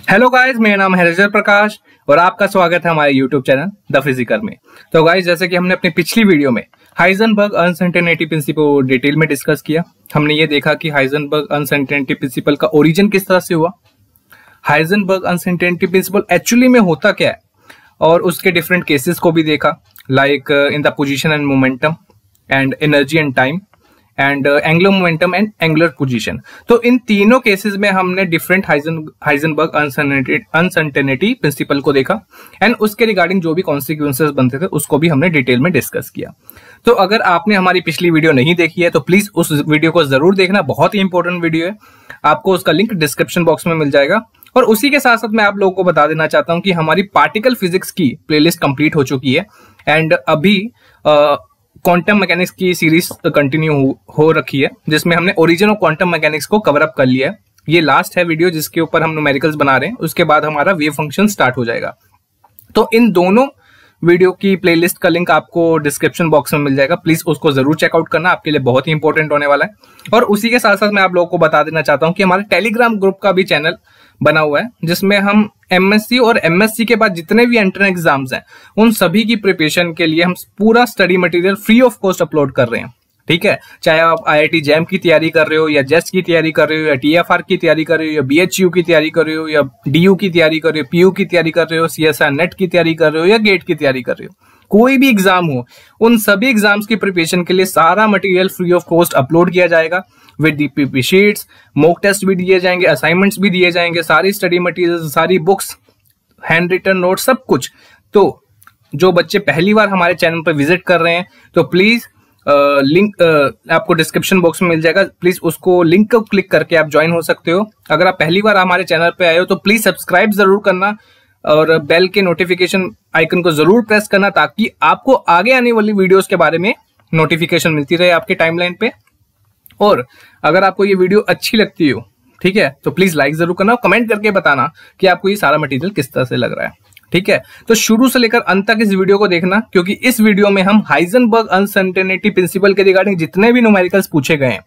Hello guys, मेरा नाम है रजत प्रकाश और आपका स्वागत है हमारे यूट्यूब चैनल द फिजिकल में। तो गाइस, जैसे कि हमने अपनी पिछली वीडियो में हाइजेनबर्ग अनसर्टेनिटी प्रिंसिपल को डिटेल में डिस्कस किया। हमने ये देखा कि हाइजेनबर्ग अनसर्टेनिटी प्रिंसिपल का ओरिजिन किस तरह से हुआ, हाइजेनबर्ग अनसर्टेनिटी प्रिंसिपल एक्चुअली में होता क्या है, और उसके डिफरेंट केसेस को भी देखा, like in the position and momentum and energy and time and angular momentum and angular position. तो इन तीनों केसेस में हमने डिफरेंट हाइजेनबर्ग अनसर्टेनिटी प्रिंसिपल को देखा एंड उसके रिगार्डिंग जो भी कॉन्सिक्वेंसेस बनते थे उसको भी हमने डिटेल में डिस्कस किया। तो अगर आपने हमारी पिछली वीडियो नहीं देखी है तो प्लीज उस वीडियो को जरूर देखना, बहुत ही इंपॉर्टेंट वीडियो है। आपको उसका लिंक डिस्क्रिप्शन बॉक्स में मिल जाएगा। और उसी के साथ साथ मैं आप लोगों को बता देना चाहता हूं कि हमारी पार्टिकल फिजिक्स की प्लेलिस्ट कंप्लीट हो चुकी है एंड अभी क्वांटम मैकेनिक्स की सीरीज कंटिन्यू हो रखी है, जिसमें हमने ओरिजिन ऑफ क्वांटम मैकेनिक्स को कवर अप कर लिया है। ये लास्ट है वीडियो जिसके ऊपर हम न्यूमेरिकल्स बना रहे हैं, उसके बाद हमारा वेव फंक्शन स्टार्ट हो जाएगा। तो इन दोनों वीडियो की प्लेलिस्ट का लिंक आपको डिस्क्रिप्शन बॉक्स में मिल जाएगा, प्लीज उसको जरूर चेकआउट करना, आपके लिए बहुत ही इंपॉर्टेंट होने वाला है। और उसी के साथ साथ मैं आप लोगों को बता देना चाहता हूं कि हमारे टेलीग्राम ग्रुप का भी चैनल बना हुआ है, जिसमें हम एमएससी और एमएससी के बाद जितने भी एंट्रेंस एग्जाम्स हैं उन सभी की प्रिपरेशन के लिए हम पूरा study material free of cost upload कर रहे हैं। ठीक है, चाहे आप आईआईटी जैम की तैयारी कर रहे हो या जेस्ट की तैयारी कर रहे हो या टीएफआर की तैयारी कर रहे हो या बीएचयू की तैयारी कर रहे हो या डीयू की तैयारी कर रहे हो, पीयू की तैयारी कर रहे हो, सीएसआर नेट की तैयारी कर रहे हो या गेट की तैयारी कर रहे हो, कोई भी एग्जाम हो, उन सभी एग्जाम्स की प्रिपरेशन के लिए सारा material free of cost upload किया जाएगा with DPP sheets, mock test भी दिए जाएंगे, असाइनमेंट्स भी दिए जाएंगे, सारी स्टडी मटेरियल, सारी बुक्स, हैंड रिटन नोट, सब कुछ। तो जो बच्चे पहली बार हमारे चैनल पर विजिट कर रहे हैं तो प्लीज लिंक आपको डिस्क्रिप्शन बॉक्स में मिल जाएगा, प्लीज उसको लिंक को क्लिक करके आप ज्वाइन हो सकते हो। अगर आप पहली बार हमारे चैनल पे आए हो तो प्लीज सब्सक्राइब जरूर करना और बेल के नोटिफिकेशन आइकन को जरूर प्रेस करना, ताकि आपको आगे आने वाली वीडियोस के बारे में नोटिफिकेशन मिलती रहे आपके टाइमलाइन पे। और अगर आपको ये वीडियो अच्छी लगती हो, ठीक है, तो प्लीज लाइक जरूर करना और कमेंट करके बताना कि आपको ये सारा मटेरियल किस तरह से लग रहा है। ठीक है, तो शुरू से लेकर अंत तक इस वीडियो को देखना, क्योंकि इस वीडियो में हम हाइजेनबर्ग अनसर्टेनिटी प्रिंसिपल के रिगार्डिंग जितने भी न्यूमेरिकल्स पूछे गए हैं,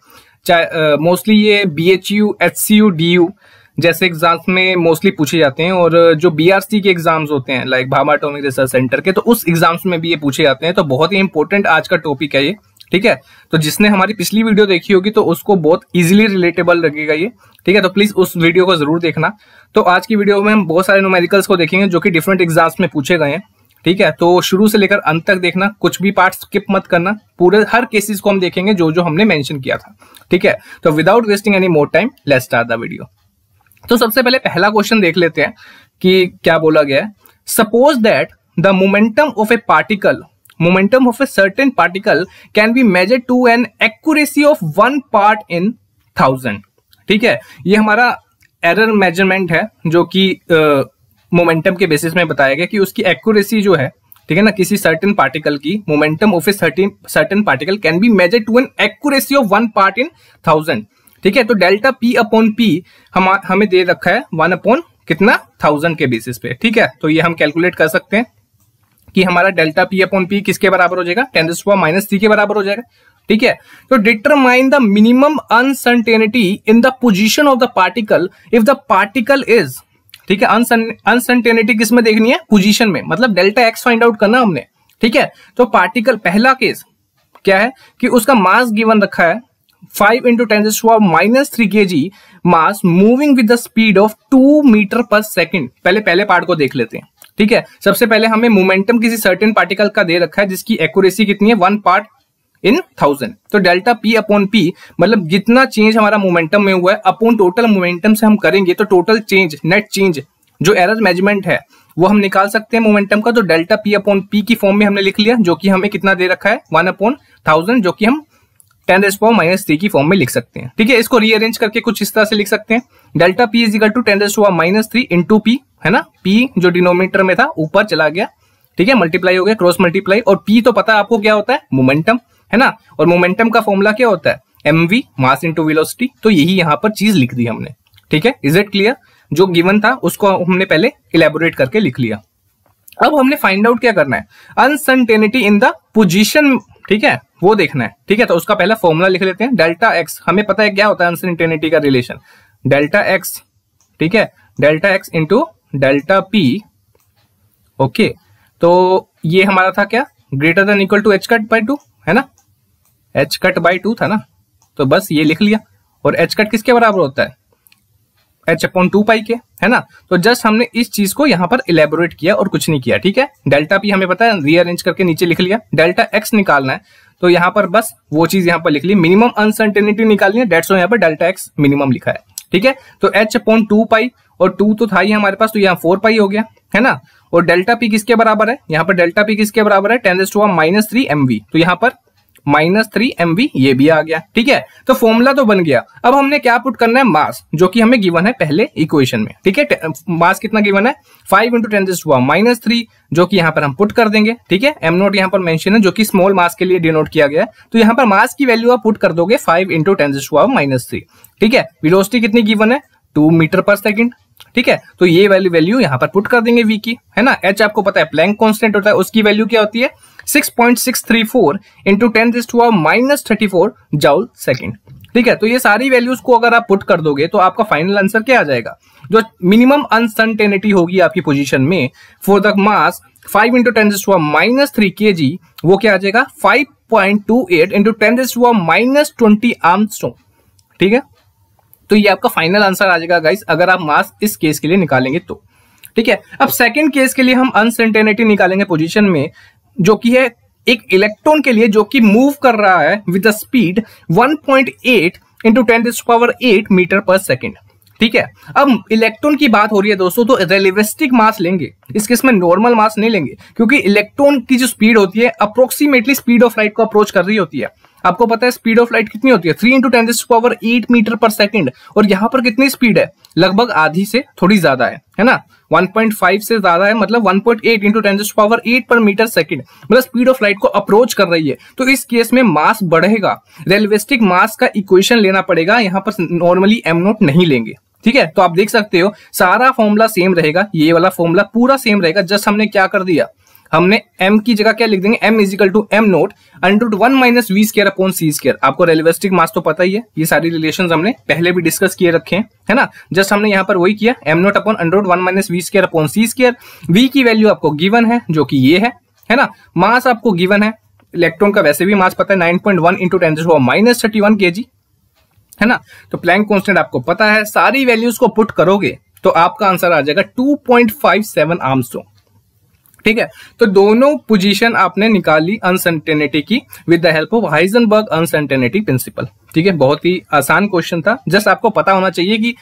चाहे मोस्टली ये बीएचयू, एचसीयू, डीयू जैसे एग्जाम्स में मोस्टली पूछे जाते हैं, और जो बीआरसी के एग्जाम्स होते हैं like Bhabha atomic research centre के, तो उस एग्जाम्स में भी ये पूछे जाते हैं। तो बहुत ही इंपॉर्टेंट आज का टॉपिक है ये। ठीक है, तो जिसने हमारी पिछली वीडियो देखी होगी तो उसको बहुत इजीली रिलेटेबल लगेगा ये। ठीक है, तो प्लीज उस वीडियो को जरूर देखना। तो आज की वीडियो में हम बहुत सारे न्यूमेरिकल्स को देखेंगे जो कि डिफरेंट एग्जाम्स में पूछे गए हैं। ठीक है, तो शुरू से लेकर अंत तक देखना, कुछ भी पार्ट स्किप मत करना, पूरे हर केसेस को हम देखेंगे जो जो हमने मेंशन किया था। ठीक है, तो without wasting any more time let's start the video. तो सबसे पहले पहला क्वेश्चन देख लेते हैं कि क्या बोला गया है। Suppose that the momentum of A particle, momentum of a certain particle can be measured to an accuracy of 1 part in 1000। ठीक है, ये हमारा एरर मेजरमेंट है जो कि मोमेंटम के बेसिस में बताया गया कि उसकी एक्यूरेसी जो है, ठीक है ना, किसी सर्टेन पार्टिकल की momentum of a certain particle can be measured to an accuracy of 1 part in 1000। ठीक है, तो डेल्टा पी अपॉन पी हमें दे रखा है 1 अपॉन कितना 1000 के बेसिस पे। ठीक है, तो ये हम कैलकुलेट कर सकते हैं कि हमारा डेल्टा पी अपॉन पी किसके बराबर हो जाएगा, 10⁻³ के बराबर हो जाएगा। ठीक है, तो determine the minimum uncertainty in the position of the particle if the particle is, ठीक है, अनसर्टेनिटी किस में देखनी है, पोजीशन में, मतलब डेल्टा एक्स फाइंड आउट करना हमने। ठीक है, तो पार्टिकल पहला केस क्या है कि उसका मास गिवन रखा है 5 × 10⁻³ kg mass moving with the speed of 2 metre पर सेकेंड। पहले पार्ट को देख लेते हैं। ठीक है, सबसे पहले हमें मोमेंटम किसी सर्टेन पार्टिकल का दे रखा है जिसकी एक्यूरेसी कितनी है 1 part in 1000। तो डेल्टा पी अपॉन पी मतलब जितना चेंज हमारा मोमेंटम में हुआ है अपॉन टोटल मोमेंटम से हम करेंगे तो टोटल चेंज, नेट चेंज जो एरर मेजरमेंट है वो हम निकाल सकते हैं मोमेंटम का। तो डेल्टा पी अपॉन पी की फॉर्म में हमने लिख लिया, जो कि हमें कितना दे रखा है 1/1000, जो कि हम 10⁻³ की फॉर्म में लिख सकते हैं। ठीक है, इसको रीअरेंज करके कुछ इस तरह से लिख सकते हैं, delta P is equal to 10⁻³ into P, है ना, पी जो डिनोमिनेटर में था ऊपर चला गया, ठीक है, मल्टीप्लाई हो गया, क्रॉस मल्टीप्लाई, और पी तो पता है आपको क्या होता है, मोमेंटम, है ना, और मोमेंटम का फॉर्मूला क्या होता है, एमवी, मास इंटू वेलोसिटी। तो यही यहां पर चीज लिख दी हमने। ठीक है, इज इट क्लियर? जो गिवन था उसको हमने पहले इलेबोरेट करके लिख लिया। अब हमने फाइंड आउट क्या करना है, अनसर्टेनिटी इन द पोजीशन, ठीक है, वो देखना है। ठीक है, तो उसका पहला फॉर्मूला लिख लेते हैं, डेल्टा एक्स, हमें पता है क्या होता है अनसर्टेनिटी का रिलेशन, डेल्टा एक्स, ठीक है, delta X into delta P. Okay, तो ये हमारा था क्या, greater than equal to H cut by two, है ना, एच कट बाई टू था ना, तो बस ये लिख लिया। और एच कट किसके बराबर होता है, एच अपॉन टू पाई के, है ना। तो जस्ट हमने इस चीज को यहाँ पर इलेबोरेट किया और कुछ नहीं किया, ठीक है। डेल्टा पी हमें पता है, रीअरेंज करके नीचे लिख लिया। डेल्टा एक्स निकालना है तो यहाँ पर बस वो चीज यहाँ पर लिख ली, मिनिमम अनसर्टेनिटी निकालनी है, डेट्स यहाँ पर डेल्टा एक्स मिनिमम लिखा है, ठीक है। तो एच अपॉन टू पाई, और टू तो था ही हमारे पास, तो यहाँ 4 पाई हो गया, है ना। और डेल्टा पी किसके बराबर है, यहाँ पर डेल्टा पी किसके बराबर है, 10⁻³ MV, तो यहाँ पर -3 MV ये भी आ गया, ठीक है। तो फॉर्मूला तो बन गया। अब हमने क्या पुट करना है, मास, जो कि हमें गिवन है पहले इक्वेशन में, ठीक है। मास कितना गिवन है, 5 × 10⁻³ जो कि यहाँ पर हम पुट कर देंगे, ठीक है। m नोट यहाँ पर मेंशन है, जो कि स्मॉल मास के लिए डिनोट किया गया है। तो यहाँ पर मास की वैल्यू आप पुट कर दोगे 5 × 10⁻³, ठीक है। वेलोसिटी कितनी गिवन है, 2 मीटर पर सेकंड, ठीक है। तो ये वैल्यू यहाँ पर पुट कर देंगे v की, है ना। h आपको पता है प्लैंक कांस्टेंट होता है, उसकी वैल्यू क्या होती है, 6.634 × 10⁻34 जूल सेकंड, ठीक है। तो ये सारी वैल्यूज को अगर आप पुट कर दोगे तो आपका फाइनल आंसर क्या आ जाएगा, जो मिनिमम अनसर्टेनिटी होगी आपकी पोजीशन में फॉर द मास 5 × 10⁻³ kg, वो क्या आ जाएगा, 5.28 × 10⁻20 आर्मस्ट्रॉन्ग, ठीक है। तो ये आपका फाइनल आंसर आ जाएगा गाइस, अगर आप मास इस केस के लिए निकालेंगे तो, ठीक है। अब सेकंड केस के लिए हम अनसर्टेनिटी निकालेंगे पोजीशन में, जो कि है एक इलेक्ट्रॉन के लिए जो कि मूव कर रहा है विद द स्पीड 1.8 × 10⁸ मीटर पर सेकंड, ठीक है। अब इलेक्ट्रॉन की बात हो रही है दोस्तों, तो रिलेटिविस्टिक मास लेंगे, इस केस में नॉर्मल मास नहीं लेंगे, क्योंकि इलेक्ट्रॉन की जो स्पीड होती है अप्रोक्सीमेटली स्पीड ऑफ लाइट को अप्रोच कर रही होती है। आपको पता है स्पीड ऑफ लाइट कितनी होती है, 3 × 10⁸ मीटर पर सेकंड, और यहाँ पर कितनी स्पीड है, लगभग आधी से थोड़ी ज्यादा है ना, 1.5 से ज्यादा है, मतलब 1.8 × 10⁸ पर मीटर सेकंड, मतलब स्पीड ऑफ लाइट को अप्रोच कर रही है। तो इस केस में मास बढ़ेगा, रिलेटिविस्टिक मास का इक्वेशन लेना पड़ेगा, यहाँ पर नॉर्मली m नोट नहीं लेंगे, ठीक है। तो आप देख सकते हो सारा फॉर्मूला सेम रहेगा, ये वाला फॉर्मूला पूरा सेम रहेगा। जस्ट हमने क्या कर दिया, हमने m की जगह क्या लिख देंगे, m = m नोट √1 - v²/c²। आपको रिलेटिविस्टिक मास तो पता ही है, ये सारी रिलेशंस हमने पहले भी डिस्कस किए रखे हैं, है ना। जस्ट हमने यहाँ पर वही किया, m नोट / √1 - v²/c²। v की वैल्यू आपको गिवन है, जो कि ये है ना। मास आपको गिवन है, इलेक्ट्रॉन का वैसे भी मास पता है, 9.1 × 10⁻31 kg, है ना। तो प्लैंक कांस्टेंट आपको पता है, सारी वैल्यूज को पुट करोगे तो आपका आंसर आ जाएगा 2.57 आर्मस्ट्रॉन्ग, ठीक है। तो दोनों पोजीशन आपने निकाली अनसर्टेनिटी की with the help of Heisenberg uncertainty principle, ठीक है। बहुत ही आसान क्वेश्चन था, जस्ट आपको पता होना चाहिए कि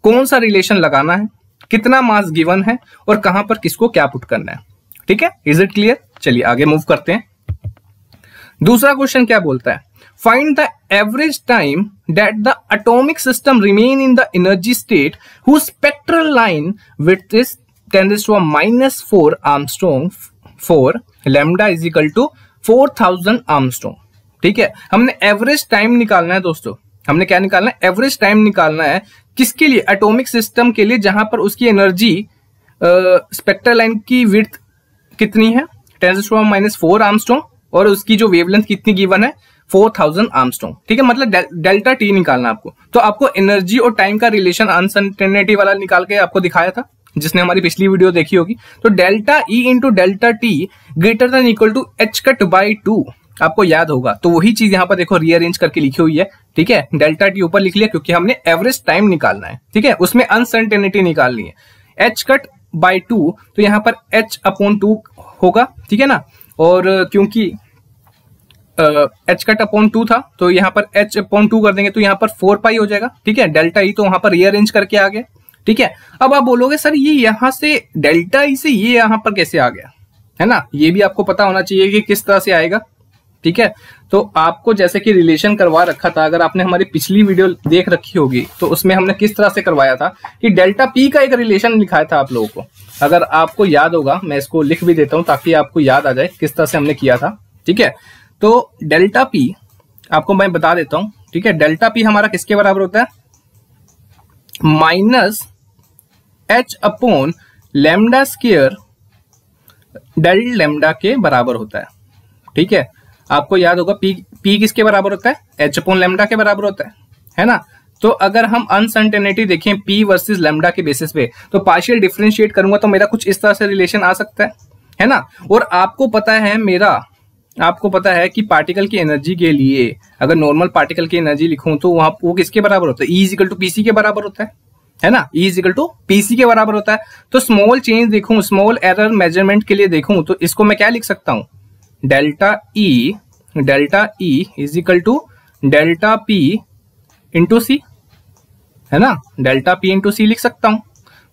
कौन सा रिलेशन लगाना है, कितना मास गिवन है और कहां पर किसको क्या पुट करना है, ठीक है। Is it clear? चलिए आगे मूव करते हैं। दूसरा क्वेश्चन क्या बोलता है, find the average time that the atomic system remain in the energy state whose spectral line width is 10⁻⁴ angstrom for lambda = 4000 angstrom, ठीक है। हमने एवरेज टाइम निकालना है दोस्तों, हमने क्या निकालना है, एवरेज टाइम निकालना है, किसके लिए, एटॉमिक सिस्टम के लिए, जहां पर उसकी एनर्जी स्पेक्ट्रल लाइन की विड्थ कितनी है, 10⁻⁴ आर्मस्ट्रॉन्ग, और उसकी जो वेवलेंथ कितनी गिवन है, 4000 आर्मस्ट्रॉन्ग, ठीक है। मतलब डेल्टा टी निकालना आपको। तो आपको एनर्जी और टाइम का रिलेशन अनसर्टेनिटी वाला निकाल के आपको दिखाया था, जिसने हमारी पिछली वीडियो देखी होगी। तो delta E into delta T greater than equal to h cut by 2 आपको याद होगा। तो वही चीज यहाँ पर देखो रीअरेंज करके लिखी हुई है, ठीक है। डेल्टा टी ऊपर लिख लिया क्योंकि हमने एवरेज टाइम निकालना है, ठीक है, उसमें अनसर्टेनिटी निकालनी है। h कट बाई 2, तो यहाँ पर h/2 होगा, ठीक है ना। और क्योंकि h कट अपॉन 2 था, तो यहाँ पर h/2 कर देंगे तो यहाँ पर 4 पाई हो जाएगा, ठीक है। डेल्टा ई तो वहां पर रीअरेंज करके आ गया, ठीक है। अब आप बोलोगे सर ये यहां से डेल्टा ई से ये यहां पर कैसे आ गया, है ना। ये भी आपको पता होना चाहिए कि किस तरह से आएगा, ठीक है। तो आपको जैसे कि रिलेशन करवा रखा था, अगर आपने हमारी पिछली वीडियो देख रखी होगी तो उसमें हमने किस तरह से करवाया था कि डेल्टा पी का एक रिलेशन लिखाया था आप लोगों को। अगर आपको याद होगा, मैं इसको लिख भी देता हूं ताकि आपको याद आ जाए किस तरह से हमने किया था, ठीक है। तो डेल्टा पी आपको मैं बता देता हूं, ठीक है। डेल्टा पी हमारा किसके बराबर होता है, -h/λ² डेल लैम्डा के बराबर होता है, ठीक है। आपको याद होगा पी किसके बराबर होता है, h/λ के बराबर होता है ना। तो अगर हम अनसर्टेनिटी देखें P वर्सेस लैम्डा के बेसिस पे, तो पार्शियल डिफरेंशिएट करूंगा तो मेरा कुछ इस तरह से रिलेशन आ सकता है ना। और आपको पता है कि पार्टिकल की एनर्जी के लिए अगर नॉर्मल पार्टिकल की एनर्जी लिखूं तो वहां वो किसके बराबर होता है, E इक्वल टू PC के बराबर होता है ना, E इक्वल टू PC के बराबर होता है। तो स्मॉल चेंज देखूं, स्मॉल एरर मेजरमेंट के लिए देखूं तो इसको मैं क्या लिख सकता हूं, delta E is equal to delta P into C, है ना, डेल्टा P इंटू C लिख सकता हूं।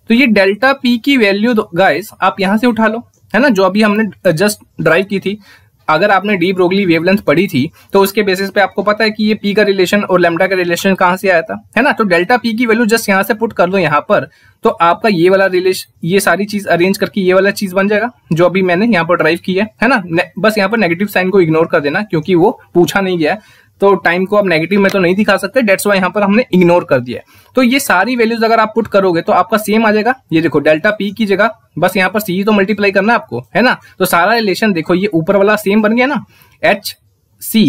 तो ये डेल्टा P की वैल्यू गाइस आप यहां से उठा लो, है ना, जो अभी हमने जस्ट ड्राइव की थी। अगर आपने डी ब्रोगली वेवलेंथ पढ़ी थी तो उसके बेसिस पे आपको पता है कि ये P का रिलेशन और लैम्डा का रिलेशन कहां से आया था, है ना। तो डेल्टा P की वैल्यू जस्ट यहां से पुट कर दो यहां पर, तो आपका ये वाला रिलेशन, ये सारी चीज अरेंज करके ये वाला चीज बन जाएगा जो अभी मैंने यहाँ पर ड्राइव की है ना। बस यहाँ पर नेगेटिव साइन को इग्नोर कर देना क्योंकि वो पूछा नहीं गया है, तो टाइम को आप नेगेटिव में तो नहीं दिखा सकते, डेट्स वाई यहाँ पर हमने इग्नोर कर दिया है। तो ये सारी वैल्यूज अगर आप पुट करोगे तो आपका सेम आ जाएगा। ये देखो डेल्टा P की जगह बस यहाँ पर C तो मल्टीप्लाई करना है आपको, है ना। तो सारा रिलेशन देखो ये ऊपर वाला सेम बन गया ना, HC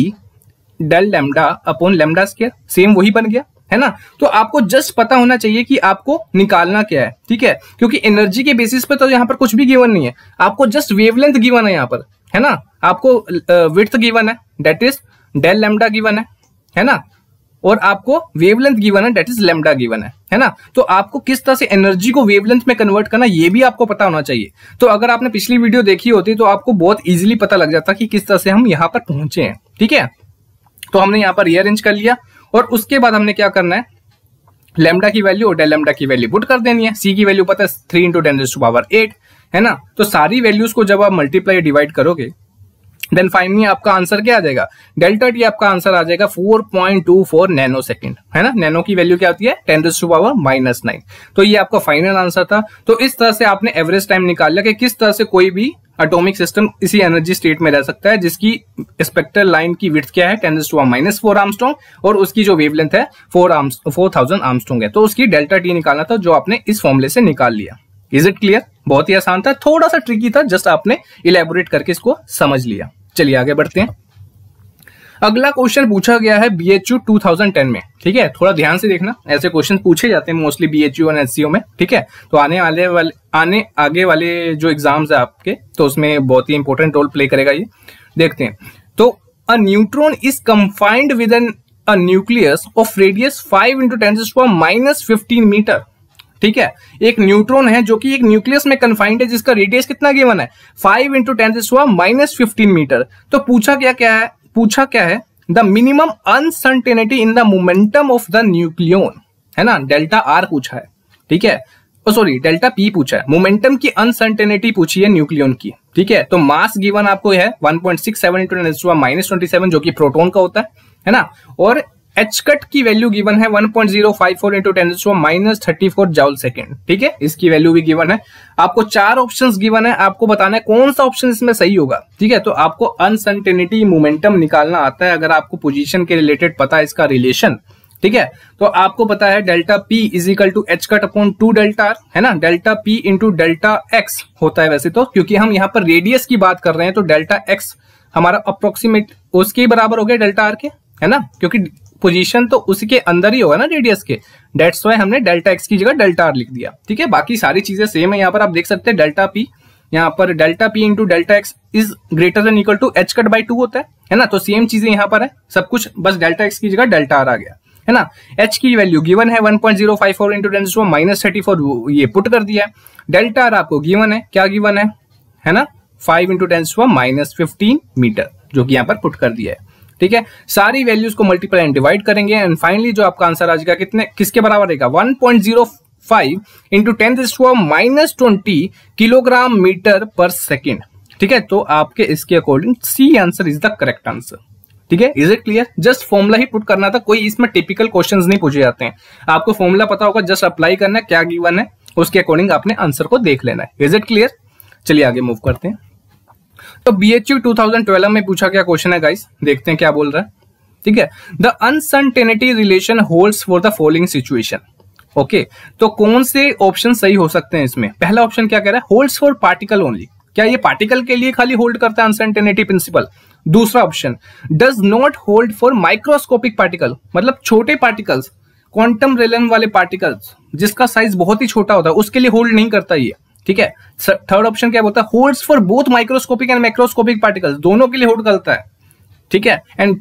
del lambda upon lambda square, same वही बन गया, है ना। तो आपको जस्ट पता होना चाहिए कि आपको निकालना क्या है, ठीक है, क्योंकि एनर्जी के बेसिस पे तो यहाँ पर कुछ भी गिवन नहीं है, आपको जस्ट वेवलेंथ गिवन है यहाँ पर, है ना। आपको विड्थ गिवन है that is del lambda given है ना, और आपको वेवलेंथ गिवन है दैट इज लैम्डा गिवन है ना। तो आपको किस तरह से एनर्जी को वेवलेंथ में कन्वर्ट करना ये भी आपको पता होना चाहिए। तो अगर आपने पिछली वीडियो देखी होती तो आपको बहुत इजीली पता लग जाता कि किस तरह से हम यहाँ पर पहुंचे हैं, ठीक है। तो हमने यहाँ पर रीअरेंज कर लिया और उसके बाद हमने क्या करना है, लैम्डा की वैल्यू और डेल लैम्डा की वैल्यू पुट कर देनी है। C की वैल्यू पता है 3 इंटू 10⁸ 8, है ना। तो सारी वैल्यूज को जब आप मल्टीप्लाई डिवाइड करोगे देन फाइनली आपका आंसर क्या आ जाएगा, डेल्टा T आपका आंसर आ जाएगा 4.24 नैनो सेकेंड, है ना। नैनो की वैल्यू क्या होती है 10⁻⁻9। तो ये आपका फाइनल आंसर था। तो इस तरह से आपने एवरेज टाइम निकाल लिया कि किस तरह से कोई भी एटॉमिक सिस्टम इसी एनर्जी स्टेट में रह सकता है जिसकी स्पेक्ट्रल लाइन की विड्थ क्या है 10⁻⁻4 आर्मस्ट्रॉन्ग और उसकी जो वेवलेंथ है 4000 आर्मस्ट्रॉन्ग है। तो उसकी डेल्टा T निकालना था जो आपने इस फॉर्मूले से निकाल लिया। Is it clear? बहुत ही आसान था, थोड़ा सा ट्रिकी था, जस्ट आपने इलेबोरेट करके इसको समझ लिया। चलिए आगे बढ़ते हैं। अगला क्वेश्चन पूछा गया है BHU 2010 में, ठीक है। थोड़ा ध्यान से देखना, ऐसे क्वेश्चन पूछे जाते हैं मोस्टली BHU और HCO में, ठीक है। तो आगे वाले जो एग्जाम्स है आपके तो उसमें बहुत ही इंपॉर्टेंट रोल प्ले करेगा ये। देखते हैं। तो a neutron is confined with an a nucleus of radius 5 into 10⁻⁻15 metre, ठीक है। एक न्यूट्रॉन है जो कि एक न्यूक्लियस में कन्फाइंड है जिसका रेडियस कितना गिवन है 5 इंटू 10⁻⁻15 मीटर। तो पूछा क्या है the minimum uncertainty in the momentum of the nucleon, है ना। डेल्टा R पूछा है, ठीक है, सॉरी डेल्टा P पूछा है, मोमेंटम की अनसर्टेनिटी पूछी है न्यूक्लियन की, ठीक है। तो मास गिवन आपको है 1.67 इंटू 10⁻⁻27 जो कि प्रोटॉन का होता है ना। और H कट की वैल्यू गिवन है 1.054 इंटू 10⁻34 जॉल सेकेंड, ठीक है, इसकी वैल्यू भी गिवन है। आपको 4 ऑप्शंस गिवन है, आपको बताना है कौन सा ऑप्शन इसमें सही होगा, ठीक है। तो आपको अनसर्टेनिटी मोमेंटम निकालना आता है अगर आपको पोजीशन के रिलेटेड पता है इसका रिलेशन, ठीक है। तो आपको पता है delta P is equal to H cut upon 2 delta R, है ना। Delta P into delta X होता है वैसे तो, क्योंकि हम यहाँ पर रेडियस की बात कर रहे हैं तो डेल्टा X हमारा अप्रोक्सीमेट उसके बराबर हो गया डेल्टा R के, है ना, क्योंकि पोजीशन तो उसी के अंदर ही होगा ना रेडियस के, डेट्स वाई हमने डेल्टा X की जगह डेल्टा R लिख दिया, ठीक है। बाकी सारी चीजें सेम है, यहाँ पर आप देख सकते हैं डेल्टा P, यहाँ पर delta P into delta X is greater than equal to H cut by 2 होता है ना। तो सेम चीजें यहाँ पर है, सब कुछ, बस डेल्टा X की जगह डेल्टा R आ गया, है ना। H की वैल्यू गिवन है 1.054 इंटू 10⁻34 ये पुट कर दिया है। डेल्टा R आपको गिवन है, क्या गिवन है ना, 5 इंटू 10⁻⁻15 मीटर, जो कि यहाँ पर पुट कर दिया है, ठीक है। सारी वैल्यूज को मल्टीप्लाई एंड डिवाइड करेंगे एंड फाइनली जो आपका आंसर आ जाएगा किसके बराबर रहेगा 1.05 इंटू 10⁻20 किलोग्राम मीटर पर सेकेंड, ठीक है। तो आपके इसके according C answer is the correct answer, ठीक है। Is it clear? Just formula he put करना था, कोई इसमें टिपिकल क्वेश्चंस नहीं पूछे जाते हैं। आपको फॉर्मूला पता होगा, जस्ट अप्लाई करना है, क्या गिवन है उसके अकॉर्डिंग आपने आंसर को देख लेना है। Is it clear? चलिए आगे मूव करते हैं। तो BHU 2012 में पूछा क्या क्वेश्चन है गाइस, देखते हैं क्या बोल रहा है, ठीक है। The uncertainty relation holds for the following situation, okay. तो कौन से ऑप्शन सही हो सकते हैं इसमें? पहला ऑप्शन क्या कह रहा है, होल्ड्स फॉर पार्टिकल ओनली, क्या ये पार्टिकल के लिए खाली होल्ड करता है अनसर्टेनिटी प्रिंसिपल? दूसरा option does not hold for microscopic particle, मतलब छोटे पार्टिकल्स, क्वांटम रेलम वाले पार्टिकल्स जिसका साइज बहुत ही छोटा होता है उसके लिए होल्ड नहीं करता ये, ठीक है। थर्ड ऑप्शन क्या बोलता है, holds for both microscopic and macroscopic particles, दोनों के लिए होल्ड करता है, ठीक है। And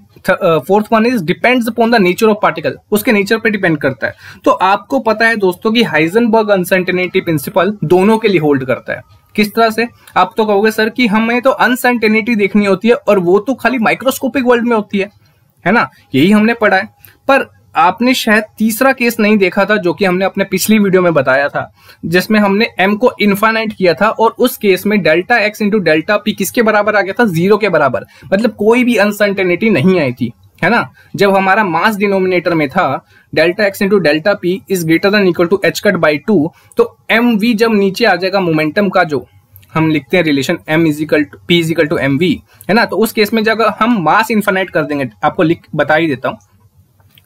fourth one is depends upon the nature of particle, उसके नेचर पे डिपेंड करता है। तो आपको पता है दोस्तों कि हाइजेनबर्ग अनसर्टेनिटी प्रिंसिपल दोनों के लिए होल्ड करता है। किस तरह से, आप तो कहोगे सर कि हमें तो अनसर्टेनिटी देखनी होती है और वो तो खाली माइक्रोस्कोपिक वर्ल्ड में होती है ना, यही हमने पढ़ा है। पर आपने शायद तीसरा केस नहीं देखा था जो कि हमने अपने पिछली वीडियो में बताया था, जिसमें हमने m को इन्फानाइट किया था और उस केस में delta x into delta P किसके बराबर आ गया था, 0 के बराबर, मतलब कोई भी अनसर्टेनिटी नहीं आई थी, है ना। जब हमारा मास डिनोमिनेटर में था delta x into delta P is greater than equal to h cut by 2, तो mv जब नीचे आ जाएगा मोमेंटम का, जो हम लिखते हैं relation m is equal to p is equal to mv, है ना, तो उस केस में जब हम मास इन्फानाइट कर देंगे, आपको लिख बता ही देता हूं,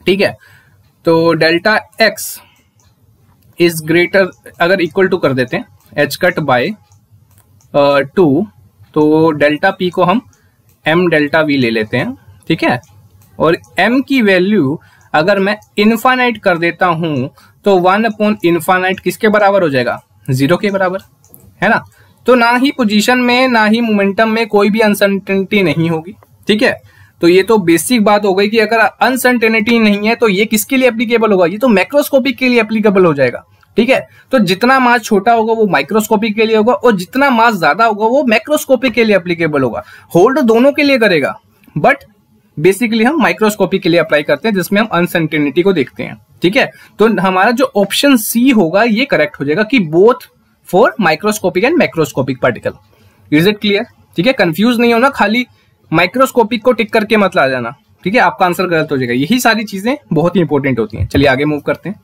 ठीक है। तो डेल्टा x इज ग्रेटर, अगर इक्वल टू कर देते हैं h कट बाय 2, तो डेल्टा p को हम m डेल्टा v ले लेते हैं, ठीक है। और m की वैल्यू अगर मैं इन्फानाइट कर देता हूं तो 1 अपॉन इन्फानाइट किसके बराबर हो जाएगा, 0 के बराबर, है ना। तो ना ही पोजीशन में ना ही मोमेंटम में कोई भी अनसर्टेनिटी नहीं होगी, ठीक है। तो ये तो बेसिक बात हो गई कि अगर अनसर्टेनिटी नहीं है तो ये किसके लिए एप्लीकेबल होगा, ये तो मैक्रोस्कोपिक के लिए एप्लीकेबल हो जाएगा, ठीक है। तो जितना मास छोटा होगा वो माइक्रोस्कोपिक के लिए होगा और जितना मास ज्यादा होगा वो मैक्रोस्कोपिक के लिए एप्लीकेबल होगा। होल्ड दोनों के लिए करेगा, बट बेसिकली हम माइक्रोस्कोपिक के लिए अप्लाई करते हैं जिसमें हम अनसर्टेनिटी को देखते हैं, ठीक है। तो हमारा जो ऑप्शन सी होगा ये करेक्ट हो जाएगा कि both for microscopic and macroscopic particle. Is it clear, ठीक है। कंफ्यूज नहीं होना, खाली माइक्रोस्कोपिक को टिक करके मत ला जाना, ठीक है, आपका आंसर गलत हो जाएगा। यही सारी चीजें बहुत ही इंपॉर्टेंट होती हैं। चलिए आगे मूव करते हैं।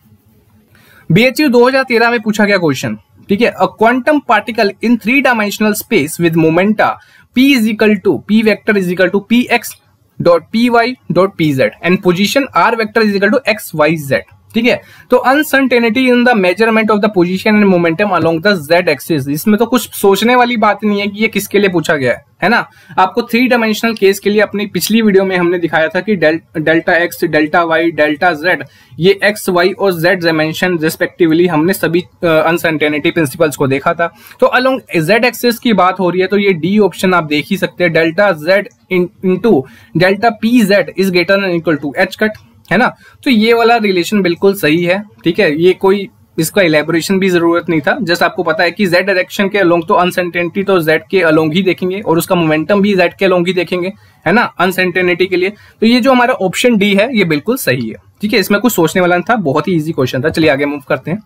बीएचयू 2013 में पूछा गया क्वेश्चन, ठीक है, a quantum particle in 3 dimensional space with momenta p is equal to p vector is equal to px dot py dot pz and position r vector is equal to xyz, ठीक है। तो uncertainty in the measurement of the position and momentum along the z axis, इसमें तो कुछ सोचने वाली बात नहीं है कि ये किसके लिए पूछा गया है ना। आपको 3 डायमेंशनल केस के लिए अपनी पिछली वीडियो में हमने दिखाया था कि delta x, delta y, delta z, ये x, y और z डायमेंशन रिस्पेक्टिवली हमने सभी अनसर्टेनिटी प्रिंसिपल्स को देखा था। तो अलोंग z एक्सिस की बात हो रही है तो ये डी ऑप्शन आप देख ही सकते हैं, delta z into delta P Z is greater than equal to h cut, है ना। तो ये वाला रिलेशन बिल्कुल सही है, ठीक है। ये कोई इसका इलेबोरेशन भी जरूरत नहीं था, जस्ट आपको पता है कि z डायरेक्शन के अलोंग तो अनसर्टेनिटी तो z के अलोंग ही देखेंगे और उसका मोमेंटम भी z के अलोंग ही देखेंगे, है ना, अनसर्टेनिटी के लिए। तो ये जो हमारा ऑप्शन डी है ये बिल्कुल सही है, ठीक है। इसमें कुछ सोचने वाला नहीं था, बहुत ही इजी क्वेश्चन था। चलिए आगे मूव करते हैं।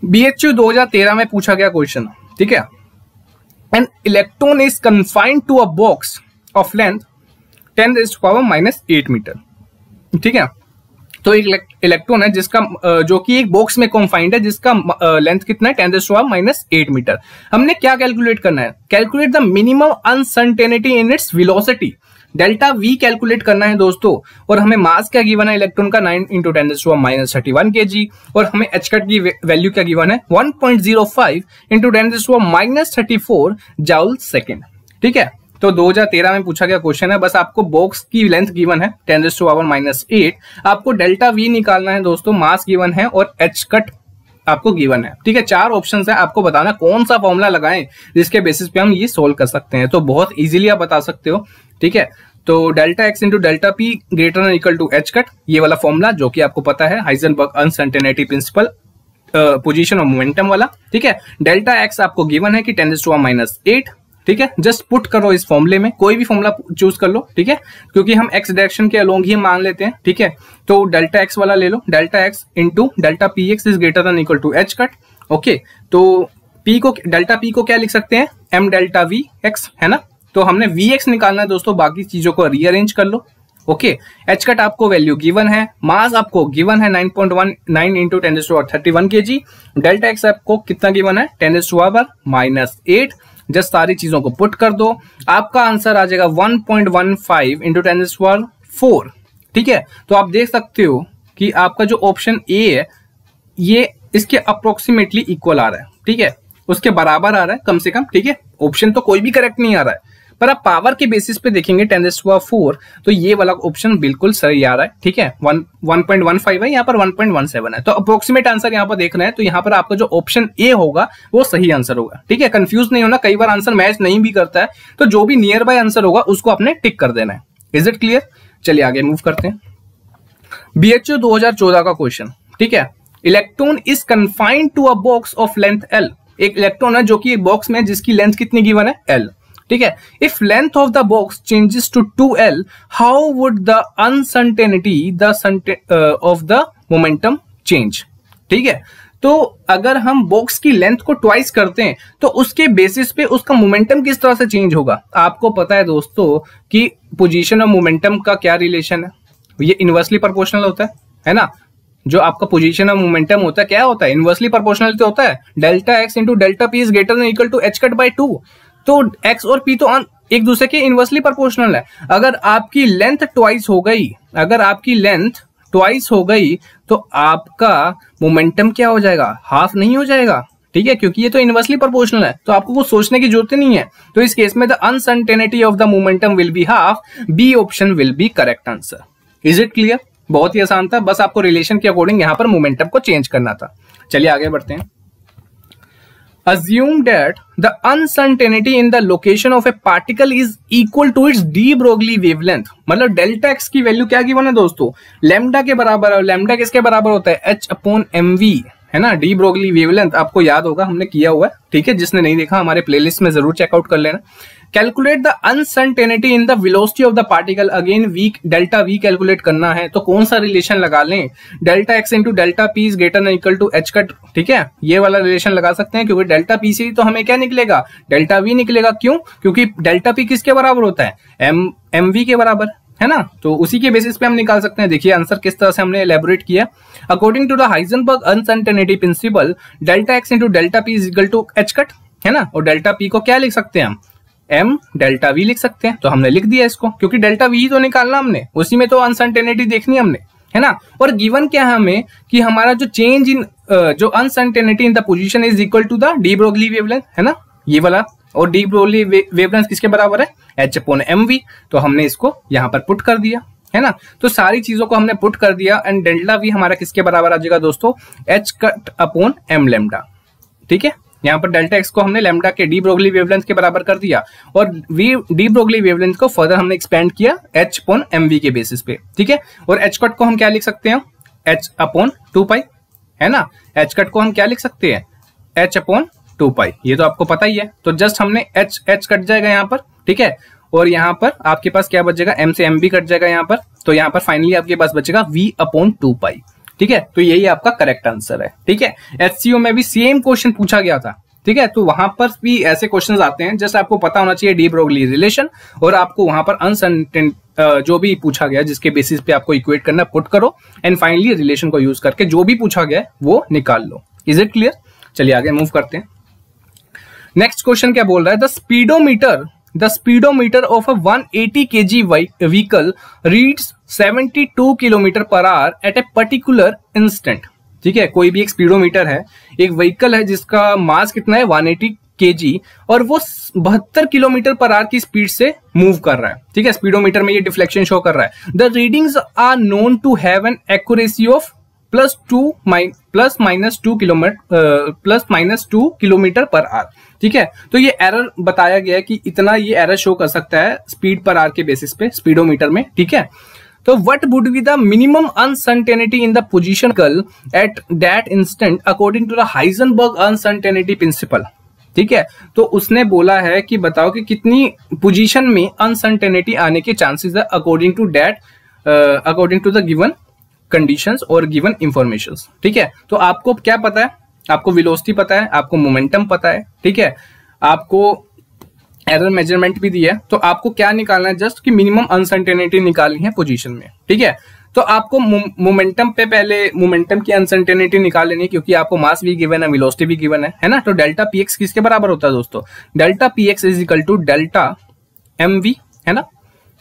बीएचयू 2013 में पूछा गया क्वेश्चन, ठीक है, an electron is confined to a box of length 10⁻⁻8 metre, ठीक है। तो एक इलेक्ट्रॉन है जिसका जो कि एक बॉक्स में कॉन्फाइंड है जिसका लेंथ कितना है 10⁻⁻8 मीटर। हमने क्या कैलकुलेट करना है, calculate the minimum uncertainty in its velocity, delta V calculate करना है दोस्तों। और हमें मास क्या गिवन है इलेक्ट्रॉन का 9 × 10⁻31 kg और हमें h कट की वैल्यू क्या गिवन है 1.05 × 10⁻34 जूल सेकेंड, ठीक है। तो 2013 में पूछा गया क्वेश्चन है, बस आपको बॉक्स की लेंथ गिवन है 10⁻⁻8, आपको डेल्टा वी निकालना है दोस्तों, मास गिवन है और h कट आपको गिवन है, ठीक है। 4 ऑप्शंस है, आपको बताना कौन सा फॉर्मूला लगाएं जिसके बेसिस पे हम ये सोल्व कर सकते हैं। तो बहुत इजीली आप बता सकते हो, ठीक है। तो delta x into delta P greater than equal to h cut, ये वाला फॉर्मूला जो कि आपको पता है हाइजेनबर्ग अनसर्टेनिटी प्रिंसिपल पोजीशन और मोमेंटम वाला, ठीक है। डेल्टा x आपको गिवन है कि 10⁻⁻8, ठीक है। जस्ट पुट करो इस फॉर्मूले में, कोई भी फॉर्मूला चूज कर लो, ठीक है, क्योंकि हम x डायरेक्शन के अलोंग ही मान लेते हैं, ठीक है। तो डेल्टा x वाला ले लो, delta x into delta P x is greater than equal to h cut, okay. तो p को, डेल्टा p को क्या लिख सकते हैं m डेल्टा वी एक्स, है ना। तो हमने vx निकालना है दोस्तों, बाकी चीजों को रीअरेंज कर लो, ओके। h कट आपको वैल्यू गिवन है, मास आपको गिवन है 9.19 × 10⁻31 kg, डेल्टा x आपको कितना गिवन है 10⁻⁻8, जस्ट सारी चीजों को पुट कर दो, आपका आंसर आ जाएगा 1.15 × 10⁻4, ठीक है। तो आप देख सकते हो कि आपका जो ऑप्शन ए है ये इसके अप्रोक्सीमेटली इक्वल आ रहा है, ठीक है, उसके बराबर आ रहा है कम से कम, ठीक है। ऑप्शन तो कोई भी करेक्ट नहीं आ रहा है, पर आप पावर के बेसिस पे देखेंगे 10⁴, तो ये वाला ऑप्शन बिल्कुल सही आ रहा है, ठीक है। 1.15 है, यहाँ पर 1.17 है, तो अप्रोक्सीमेट आंसर यहाँ पर देख रहे हैं, तो यहाँ पर आपका जो ऑप्शन ए होगा वो सही आंसर होगा, ठीक है। कंफ्यूज नहीं होना, कई बार आंसर मैच नहीं भी करता है, तो जो भी नियर बाय आंसर होगा उसको आपने टिक कर देना है। Is it clear? चलिए आगे मूव करते हैं। BHU 2014 का क्वेश्चन, ठीक है। Electron is confined to a box of length L। एक इलेक्ट्रॉन है जो कि एक बॉक्स में, जिसकी लेंथ कितनी गिवन है? L, ठीक है। If length of the box changes to 2L, how would the uncertainty of the momentum change, ठीक है। तो अगर हम बॉक्स की लेंथ को ट्वाइस करते हैं तो उसके बेसिस पे उसका मोमेंटम किस तरह से चेंज होगा। आपको पता है दोस्तों कि पोजीशन और मोमेंटम का क्या रिलेशन है, ये इनवर्सली प्रोपोर्शनल होता है ना। जो आपका पोजीशन और मोमेंटम होता है क्या होता है? इनवर्सली प्रोपोर्शनल तो होता है। Delta X into delta P is greater than equal to h cut by 2। तो x और p तो एक दूसरे के इनवर्सली प्रोपोर्शनल है। अगर आपकी लेंथ ट्वाइस हो गई, तो आपका मोमेंटम क्या हो जाएगा? हाफ नहीं हो जाएगा, ठीक है, क्योंकि ये तो इनवर्सली प्रोपोर्शनल है, तो आपको कुछ सोचने की जरूरत नहीं है। तो इस केस में the uncertainty of the momentum will be half, B option will be correct answer. Is it clear? बहुत ही आसान था, बस आपको रिलेशन के अकॉर्डिंग यहां पर मोमेंटम को चेंज करना था। चलिए आगे बढ़ते हैं। Assume that the uncertainty in the location of a particle is equal to its de Broglie wavelength। मतलब डेल्टा एक्स की वैल्यू क्या गिवन है दोस्तों? लैम्डा के बराबर है। लैम्डा किसके बराबर होता है? h/mv, है ना। डी ब्रोगली वेवलेंथ आपको याद होगा, हमने किया हुआ है, ठीक है। जिसने नहीं देखा हमारे प्लेलिस्ट में जरूर चेकआउट कर लेना। Calculate the uncertainty in the velocity of the particle. Again we, delta V calculate करना है, तो कौन सा रिलेशन लगा लें? Delta X into delta P is greater than equal to h cut, ठीक है। ये वाला रिलेशन लगा सकते हैं, क्योंकि डेल्टा पी से तो हमें क्या निकलेगा? डेल्टा वी निकलेगा। क्यों? क्योंकि डेल्टा पी किसके बराबर होता है? एम वी के बराबर, है ना। तो उसी के बेसिस पे हम निकाल सकते हैं। देखिए आंसर किस तरह से हमने एलेबोरेट किया। According to the Heisenberg uncertainty principle, delta X into delta P is equal to h cut, है ना। और डेल्टा पी को क्या लिख सकते हैं हम? m डेल्टा वी लिख सकते हैं। तो हमने लिख दिया इसको, क्योंकि डेल्टा वी तो निकालना हमने, उसी में तो अनसर्टेनिटी देखनी हमने, है ना। और गिवन क्या है हमें कि हमारा जो चेंज इन जो uncertainty in the position is equal to the de Broglie wavelength, है ना, ये वाला। और डी ब्रोगली वेवलेंथ किसके बराबर है? h/mv। तो हमने इसको यहाँ पर पुट कर दिया, है ना। तो सारी चीजों को हमने पुट कर दिया, एंड डेल्टा वी हमारा किसके बराबर आ जाएगा दोस्तों? h cut upon m lambda, ठीक है। यहाँ पर डेल्टा एक्स को हमने लैम्डा के डी ब्रोगली वेवलेंथ के बराबर कर दिया, और वी डी ब्रोगली वेवलेंथ को फर्दर हमने एक्सपेंड किया h/mv के बेसिस पे, ठीक है। और h कट को हम क्या लिख सकते हैं? h/2π, है ना। h कट को हम क्या लिख सकते हैं? h/2π। ये तो आपको पता ही है। तो जस्ट हमने h कट जाएगा यहाँ पर, ठीक है। और यहाँ पर आपके पास क्या बचेगा? m से m भी कट जाएगा यहाँ पर। तो यहाँ पर फाइनली आपके पास बचेगा v/2π, ठीक है। तो यही आपका करेक्ट आंसर है, ठीक है। HCO में भी सेम क्वेश्चन पूछा गया था, ठीक है। तो वहां पर भी ऐसे क्वेश्चंस आते हैं, जस्ट आपको पता होना चाहिए डी ब्रोगली रिलेशन, और आपको वहां पर अनसर्टेन जो भी पूछा गया जिसके बेसिस पे आपको इक्वेट करना, पुट करो, एंड फाइनली रिलेशन को यूज करके जो भी पूछा गया है वो निकाल लो। Is it clear? चलिए आगे मूव करते हैं। नेक्स्ट क्वेश्चन क्या बोल रहा है? The speedometer of a 180 kg vehicle reads 72 km per hour at a particular instant। ठीक है, कोई भी एक स्पीडोमीटर है, एक व्हीकल है जिसका मास कितना है 180 kg, और वो 72 किलोमीटर पर आवर की स्पीड से मूव कर रहा है। ठीक है, स्पीडोमीटर में ये डिफ्लेक्शन शो कर रहा है। The readings are known to have an accuracy of plus minus two kilometre पर आवर। ठीक है, तो ये एरर बताया गया है कि इतना ये एरर शो कर सकता है स्पीड पर आवर के बेसिस पे स्पीडोमीटर में। ठीक है, तो what would be the minimum uncertainty in the position at that instant according to the Heisenberg uncertainty principle. ठीक है, तो उसने बोला है कि बताओ कि कितनी पोजीशन में अनसर्टेनिटी आने के चांसेस है according to the given conditions और गिवन इंफॉर्मेशंस। ठीक है, तो आपको क्या पता है? आपको वेलोसिटी पता है, आपको मोमेंटम पता है, ठीक है, आपको एरर मेजरमेंट भी दिया है, तो आपको क्या निकालना है? जस्ट कि मिनिमम अनसर्टेनिटी निकालनी है पोजीशन में। ठीक है, तो आपको मोमेंटम पे पहले मोमेंटम की अनसर्टेनिटी निकाल लेनी है, क्योंकि आपको मास भी गिवन है, वेलोसिटी भी गिवन है ना। तो डेल्टा पी एक्स किसके बराबर होता है दोस्तों? Delta P x is equal to delta M V, है ना,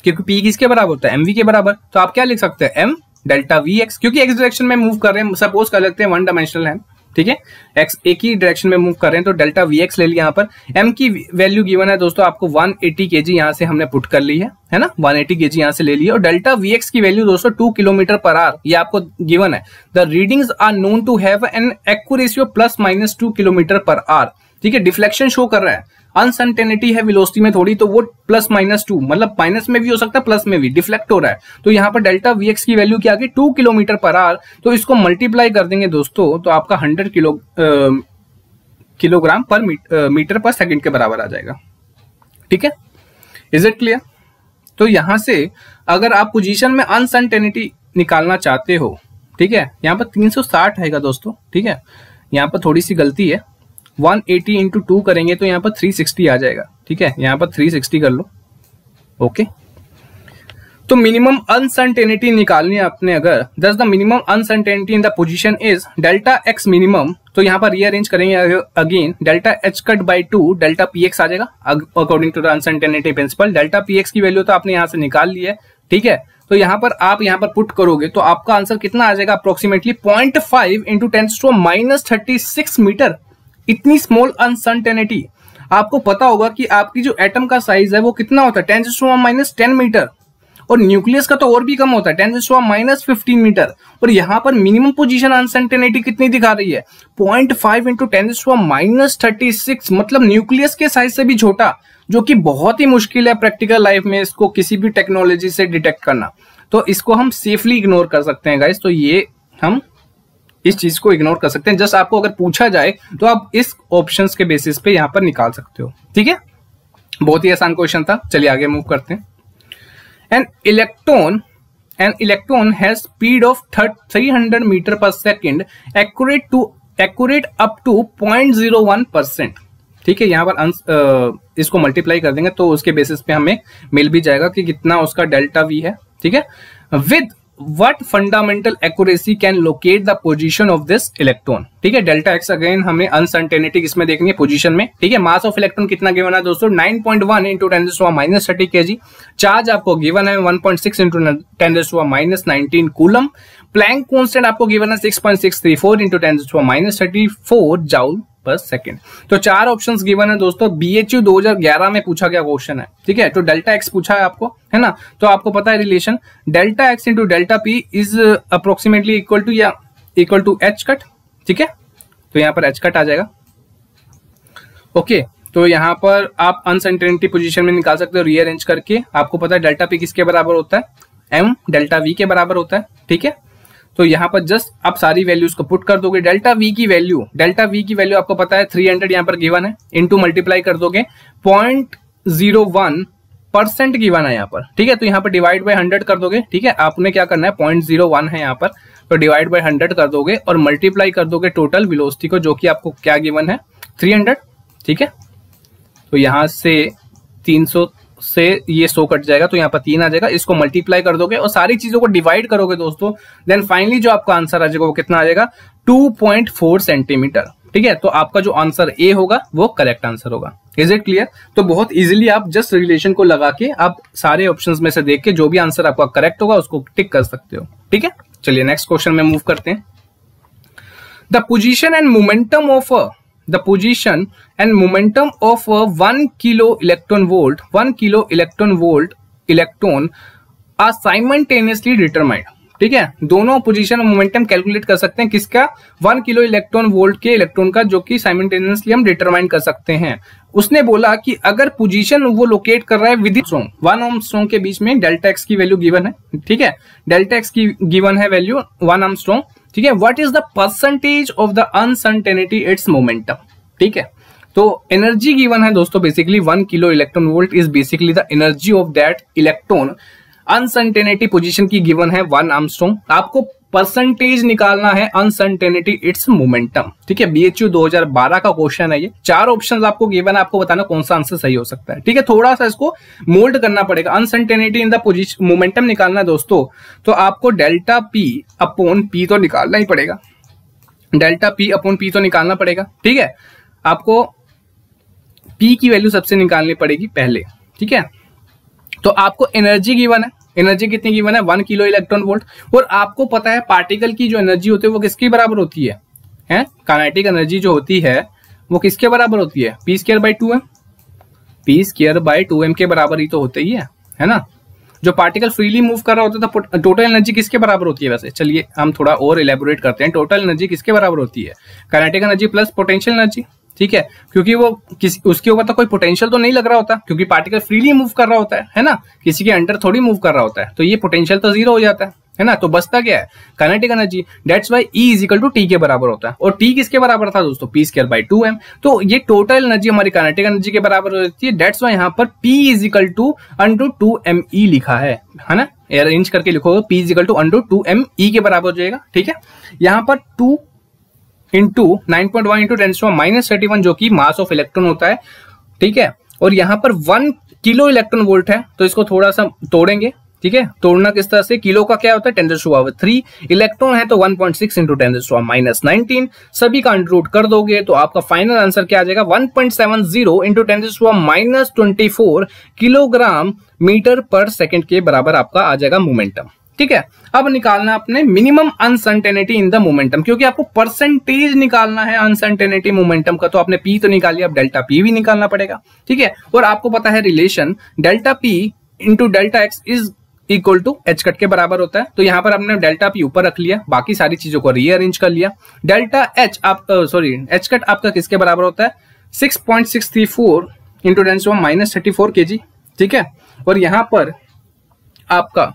क्योंकि पी किसके बराबर होता है? एम वी के बराबर। तो आप क्या लिख सकते हैं? एम डेल्टा वी एक्स, क्योंकि एक्स डायरेक्शन में मूव कर रहे हैं, सपोज कर लेते हैं वन डायमेंशनल है, ठीक है, एक्स एक ही डायरेक्शन में मूव कर रहे हैं, तो डेल्टा वी एक्स ले लिया। यहाँ पर एम की वैल्यू गिवन है दोस्तों आपको 180 केजी यहाँ से हमने पुट कर ली है ना, 180 केजी यहाँ से ले लिया। और डेल्टा वी एक्स की वैल्यू दोस्तों 2 किलोमीटर पर आवर ये आपको गिवन है। The readings are known to have an accuracy of +- 2 kilometre पर आवर। ठीक है, डिफ्लेक्शन शो कर रहा है, अनसर्टेनिटी है वेलोसिटी में थोड़ी, तो वो +-2 मतलब माइनस में भी हो सकता है प्लस में भी डिफ्लेक्ट हो रहा है। तो यहाँ पर डेल्टा वी एक्स की वैल्यू क्या आ गई 2 किलोमीटर पर आवर। तो इसको मल्टीप्लाई कर देंगे दोस्तों तो आपका 100 किलोग्राम पर मीटर पर सेकंड के बराबर आ जाएगा। ठीक है, इज इट क्लियर? तो यहां से अगर आप पोजीशन में अनसर्टेनिटी निकालना चाहते हो, ठीक है, यहाँ पर 360 आएगा दोस्तों। ठीक है, यहाँ पर थोड़ी सी गलती है, 180 इंटू 2 करेंगे तो यहाँ पर 360 आ जाएगा। ठीक है, यहाँ पर 360 कर लो। ओके, तो मिनिमम अनसर्टेनिटी निकालनी है आपने अगर, thus the minimum uncertainty in the position is delta x minimum, तो यहाँ पर रीअरेंज करेंगे again, delta h cut by 2 delta P x आ जाएगा according to the uncertainty principle. Delta P x की वैल्यू तो आपने यहाँ से निकाल ली है। ठीक है, तो यहाँ पर आप यहाँ पर पुट करोगे तो आपका आंसर कितना आ जाएगा अप्रोक्सीमेटली 0.5 इंटू 10⁻⁻⁶ मीटर। इतनी स्मॉल अनसर्टेनिटी, आपको पता होगा कि आपकी जो एटम का साइज है वो कितना होता है 10⁻⁻10 मीटर, और न्यूक्लियस का तो और भी कम होता है 10⁻⁻15 मीटर। और यहाँ पर मिनिमम पोजीशन अनसर्टेनिटी कितनी दिखा रही है 0.5 इंटू 10⁻⁻36, मतलब न्यूक्लियस के साइज से भी छोटा, जो कि बहुत ही मुश्किल है प्रैक्टिकल लाइफ में इसको किसी भी टेक्नोलॉजी से डिटेक्ट करना। तो इसको हम सेफली इग्नोर कर सकते हैं गाइस, तो ये हम इस चीज को इग्नोर कर सकते हैं। जस्ट आपको अगर पूछा जाए तो आप इस ऑप्शंस के बेसिस पे यहाँ पर निकाल सकते हो। ठीक है, बहुत ही आसान क्वेश्चन था। चलिए आगे मूव करते हैं। An electron has speed of 300 metre पर सेकेंड एक्यूरेट अप टू 0.01%। ठीक है, यहाँ पर इसको मल्टीप्लाई कर देंगे तो उसके बेसिस पे हमें मिल भी जाएगा कि कितना उसका डेल्टा वी है। ठीक है, with what fundamental accuracy can locate the position of this electron. ठीक है, डेल्टा एक्स अगेन हमें अनसर्टेनिटी किसमें देखनी है पोजीशन में। ठीक है, मास ऑफ इलेक्ट्रॉन कितना गिवन है दोस्तों 9.1 इंटू 10⁻⁻30 केजी। चार्ज आपको गिवन है 1.6 इंटू 10⁻⁻19 कूलम। प्लैंक कांस्टेंट आपको गिवन है 6.634 इंटू 10⁻⁻34 जूल पर सेकेंड। तो 4 ऑप्शंस गिवन है दोस्तों। BHU 2011 में पूछा गया क्वेश्चन है। ठीक है, तो डेल्टा एक्स पूछा है आपको, है ना, तो आपको पता है relation delta X into delta P is approximately equal to H cut. ठीक है, तो यहाँ पर एच कट आ जाएगा। ओके, तो यहाँ पर आप अनसर्टेनिटी पोजीशन में निकाल सकते हो रीअरेंज करके। आपको पता है डेल्टा पी किसके बराबर होता है, एम डेल्टा वी के बराबर होता है। ठीक है, तो यहाँ पर जस्ट आप सारी वैल्यूज को पुट कर दोगे। डेल्टा वी की वैल्यू आपको पता है 300 यहाँ पर गिवन है, इनटू मल्टीप्लाई कर दोगे 0.01% गिवन है यहाँ पर। ठीक है, तो यहाँ पर डिवाइड बाय 100 कर दोगे। ठीक है, आपने क्या करना है 0.01 है यहाँ पर, तो डिवाइड बाय 100 कर दोगे और मल्टीप्लाई कर दोगे टोटल वेलोसिटी को, जो कि आपको क्या गिवन है 300। ठीक है, तो यहाँ से 300 से ये 100 कट जाएगा तो यहाँ पर 3 आ जाएगा। इसको मल्टीप्लाई कर दोगे और सारी चीजों को डिवाइड करोगे दोस्तों, देन फाइनली जो आपका आंसर आ जाएगा वो कितना आ जाएगा 2.4 सेंटीमीटर। ठीक है, तो आपका जो आंसर ए होगा वो करेक्ट आंसर होगा। Is it clear? तो बहुत इजीली आप जस्ट रिलेशन को लगा के आप सारे ऑप्शंस में से देख के जो भी आंसर आपका करेक्ट होगा उसको टिक कर सकते हो। ठीक है, चलिए नेक्स्ट क्वेश्चन में मूव करते हैं। The position and momentum of 1 kilo electron volt electron are simultaneously determined। ठीक है, दोनों पोजीशन और मोमेंटम कैलकुलेट कर सकते हैं किसका 1 किलो इलेक्ट्रॉन वोल्ट के इलेक्ट्रॉन का, जो कि साइमल्टेनियसली हम डिटरमाइन कर सकते हैं। उसने बोला कि अगर पोजीशन वो लोकेट कर रहा है विद 1 आर्मस्ट्रॉन्ग के बीच में, डेल्टा एक्स की वैल्यू गिवन है। ठीक है, डेल्टा एक्स की गिवन है वैल्यू 1 आर्मस्ट्रॉन्ग। ठीक है, what is the percentage of the uncertainty it's momentum. ठीक है, तो एनर्जी गिवन है दोस्तों basically 1 kilo electron volt is basically the energy of that electron. Uncertainty position की गिवन है 1 आर्मस्ट्रॉन्ग। आपको परसेंटेज निकालना है अनसर्टेनिटी इट्स मोमेंटम। ठीक है, BHU 2012 का क्वेश्चन है ये। 4 ऑप्शंस आपको गिवन है, आपको बताना कौन सा आंसर सही हो सकता है। ठीक है, थोड़ा सा इसको मोल्ड करना पड़ेगा। Uncertainty in the position momentum निकालना है दोस्तों, तो आपको डेल्टा पी अपॉन पी तो निकालना ही पड़ेगा। डेल्टा पी अपॉन पी तो निकालना पड़ेगा। ठीक है, आपको पी की वैल्यू सबसे निकालनी पड़ेगी पहले। ठीक है, तो आपको एनर्जी गिवन है, एनर्जी कितनी गिवन है 1 किलो इलेक्ट्रॉन वोल्ट, और आपको पता है पार्टिकल की जो एनर्जी होती है वो किसके बराबर होती है है, काइनेटिक एनर्जी जो होती है वो किसके बराबर होती है, P square by 2m, P square by 2m के बराबर ही तो होते ही है ना। जो पार्टिकल फ्रीली मूव कर रहा होता है तो टोटल एनर्जी किसके बराबर होती है, वैसे चलिए हम थोड़ा और इलेबोरेट करते हैं। टोटल एनर्जी किसके बराबर होती है, kinetic energy plus potential energy, ठीक है, क्योंकि वो उसके ऊपर तो कोई पोटेंशियल तो नहीं लग रहा होता, क्योंकि पार्टिकल फ्रीली मूव कर रहा होता है ना, किसी के अंडर थोड़ी मूव कर रहा होता है, तो ये पोटेंशियल तो जीरो हो जाता है ना। तो बचता क्या है, kinetic energy. That's why E is equal to T के बराबर होता है, और T किसके बराबर था दोस्तों, पी स्क्वायर बाई 2m। तो ये टोटल एनर्जी हमारी काइनेटिक एनर्जी के बराबर होती है। दैट्स व्हाई यहाँ पर P is equal to under 2me लिखा है ना, अरेंज करके लिखोगे P is equal to under 2me के बराबर हो जाएगा, ठीक है। यहाँ पर 2 इंटू 9.1 इंटू 10⁻31 जो कि मास ऑफ इलेक्ट्रॉन होता है, ठीक है, और यहाँ पर 1 किलो इलेक्ट्रॉन वोल्ट है, तो इसको थोड़ा सा तोड़ेंगे, ठीक है। तोड़ना किस तरह से, किलो का क्या होता है 10⁻3, इलेक्ट्रॉन है तो 1.6 इंटू 10⁻19, सभी का अंडर रूट कर दोगे तो आपका फाइनल आंसर क्या आ जाएगा, 1.70 इंटू 10⁻24 किलोग्राम मीटर पर सेकेंड के बराबर आपका आ जाएगा मोमेंटम, ठीक है। अब निकालना अपने minimum uncertainty in the momentum, क्योंकि आपको परसेंटेज निकालना है अनसर्टेनिटी मोमेंटम का, तो आपने पी तो निकाल लिया, अब डेल्टा पी भी निकालना पड़ेगा, ठीक है। और आपको पता है relation delta P into delta X is equal to H cut के बराबर होता है। तो यहां पर हमने डेल्टा पी ऊपर रख लिया, बाकी सारी चीजों को रीअरेंज कर लिया। डेल्टा एच आप एच कट आपका किसके बराबर होता है, 6.634 इंटू 10⁻34 kg, ठीक है। और यहां पर आपका,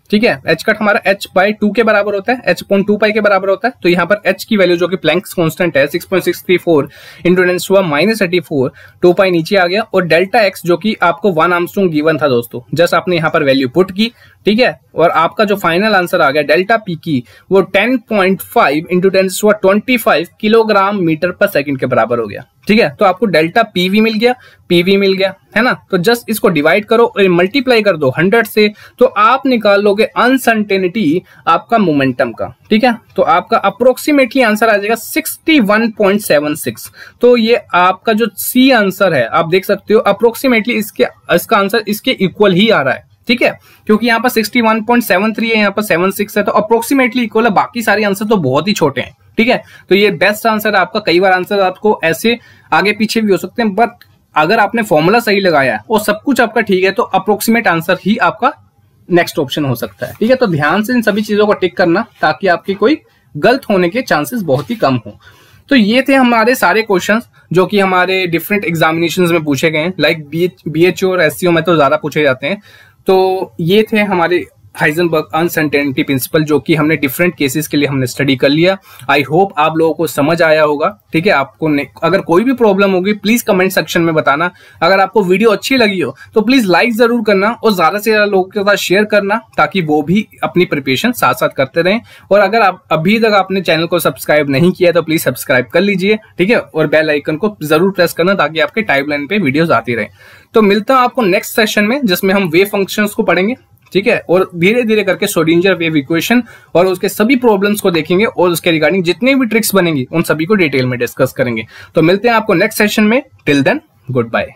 ठीक है, एच कट हमारा h बाई 2 के बराबर होता है, h/2 पाई के बराबर होता है। तो यहाँ पर h की वैल्यू जो कि प्लैंक्स कांस्टेंट है 6.634 इंटू 10⁻34, 2 पाई नीचे आ गया, और डेल्टा x जो कि आपको 1 आर्मस्ट्रॉन्ग गिवन था दोस्तों, जस्ट आपने यहाँ पर वैल्यू पुट की, ठीक है, और आपका जो फाइनल आंसर आ गया डेल्टा पी की वो 10.5 इंटू 10⁻25 किलोग्राम मीटर पर सेकंड के बराबर हो गया, ठीक है। तो आपको डेल्टा पीवी मिल गया, पीवी मिल गया, है ना। तो जस्ट इसको डिवाइड करो और मल्टीप्लाई कर दो 100 से, तो आप निकाल लोगे अनसर्टेनिटी आपका मोमेंटम का, ठीक है। तो आपका अप्रोक्सीमेटली आंसर आ जाएगा 61.76। तो ये आपका जो सी आंसर है आप देख सकते हो, अप्रोक्सीमेटली इसका आंसर इसके इक्वल ही आ रहा है, ठीक है, क्योंकि यहाँ पर 61.73 है, यहाँ पर 76 है, तो अप्रोक्सीमेटली इक्वल है, बाकी सारे आंसर तो बहुत ही छोटे हैं, ठीक है। तो ये बेस्ट आंसर है आपका। कई बार आंसर आपको ऐसे आगे पीछे भी हो सकते हैं, बट अगर आपने फॉर्मूला सही लगाया है और सब कुछ आपका ठीक है तो अप्रोक्सीमेट आंसर ही आपका नेक्स्ट ऑप्शन हो सकता है, ठीक है। तो ध्यान से इन सभी चीजों को टिक करना ताकि आपकी कोई गलत होने के चांसेस बहुत ही कम हो। तो ये थे हमारे सारे क्वेश्चंस जो कि हमारे डिफरेंट एग्जामिनेशंस में पूछे गए हैं, लाइक BHO और SCO में तो ज्यादा पूछे जाते हैं। तो ये थे हमारे हाइजेनबर्ग अनसर्टेनिटी प्रिंसिपल जो कि हमने डिफरेंट केसेस के लिए हमने स्टडी कर लिया। आई होप आप लोगों को समझ आया होगा, ठीक है। आपको अगर कोई भी प्रॉब्लम होगी प्लीज कमेंट सेक्शन में बताना। अगर आपको वीडियो अच्छी लगी हो तो प्लीज लाइक जरूर करना और ज्यादा से ज्यादा लोगों के साथ शेयर करना ताकि वो भी अपनी प्रिपरेशन साथ साथ करते रहें। और अगर आप अभी तक आपने चैनल को सब्सक्राइब नहीं किया तो प्लीज सब्सक्राइब कर लीजिए, ठीक है, और बेल आइकन को जरूर प्रेस करना ताकि आपके टाइमलाइन पे वीडियोस आती रहे। तो मिलता हूं आपको नेक्स्ट सेशन में जिसमें हम वेव फंक्शंस को पढ़ेंगे, ठीक है, और धीरे धीरे करके श्रोडिंगर वेव इक्वेशन और उसके सभी प्रॉब्लम्स को देखेंगे और उसके रिगार्डिंग जितने भी ट्रिक्स बनेंगी उन सभी को डिटेल में डिस्कस करेंगे। तो मिलते हैं आपको नेक्स्ट सेशन में। Till then good bye.